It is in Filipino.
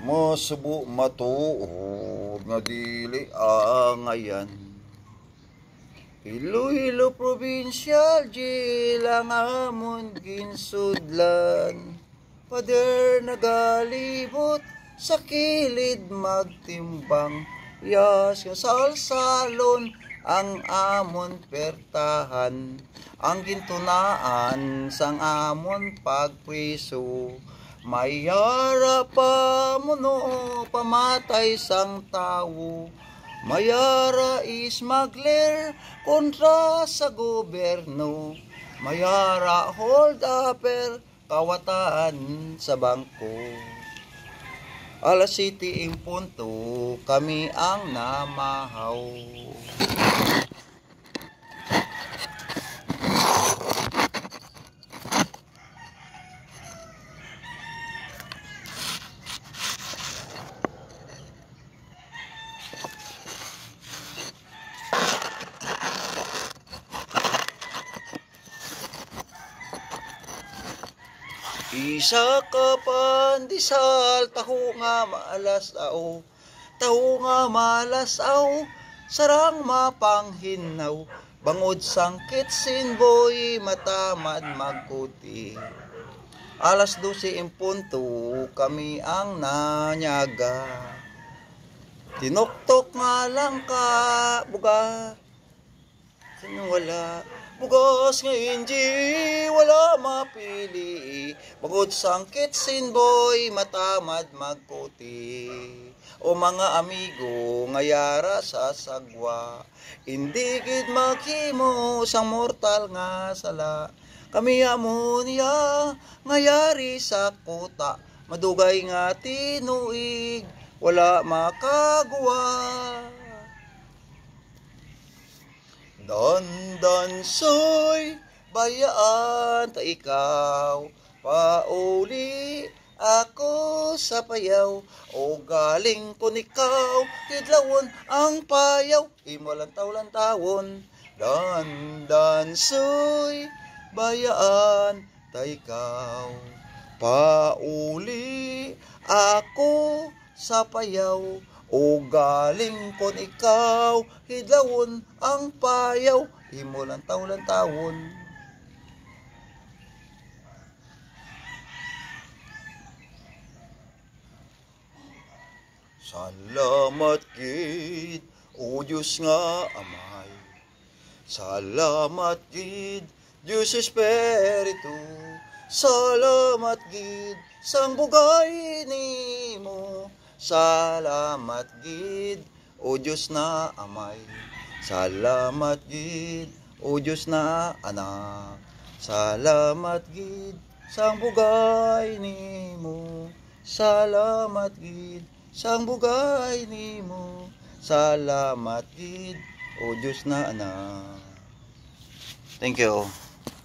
Masubo matuod nga dili angayan. Iloilo Provincial Jail ang amon ginsudlan. Pader nagalibot sa kilid magtimbang. Yas nga salsalon ang amon pertahan. Ang gintunaan sang amon pagpriso. Mayara pa muno pamatay sang tawo. Mayara smuggler kontra sa gobyerno. Mayara hold upper kawataan sa bangko. Alas 7 in punto kami ang namahaw. Isa ka pandisal, taho nga maalas aw, taho nga malas aw, sarang mapanghinaw, bangod sang kitsin boy, matamad magkuti. Alas 12 in punto, kami ang nanyaga. Tinoktok nga lang ka, buga, sino wala? Bugas nga hindi, wala mapili. Bagod sang kitsin boy, matamad magputi. O mga amigo, ngayara sa sagwa. Hindi gid maghimo sang mortal nga sala. Kami amonia, ngayari sa kuta. Madugay nga tinuig, wala makagawa. Dandan soy bayaan ta ikaw, pauli ako sa payaw, o galing ko nikaw, kidlawon ang payaw, imo lantaw-lantawon. Dandan soy bayaan ta ikaw, pauli ako sa payaw, o galing kon ikaw, hidlawon ang payaw, imo lantaw-lantawon. Salamat gid, o Diyos nga amay. Salamat gid, Diyos Espiritu. Salamat gid, sang bugay nimo. Salamat gid, o Diyos na amay. Salamat gid, o Diyos na anak. Salamat gid, sang bugay nimo. Salamat gid, sang bugay nimo. Salamat gid, o Diyos na anak. Thank you.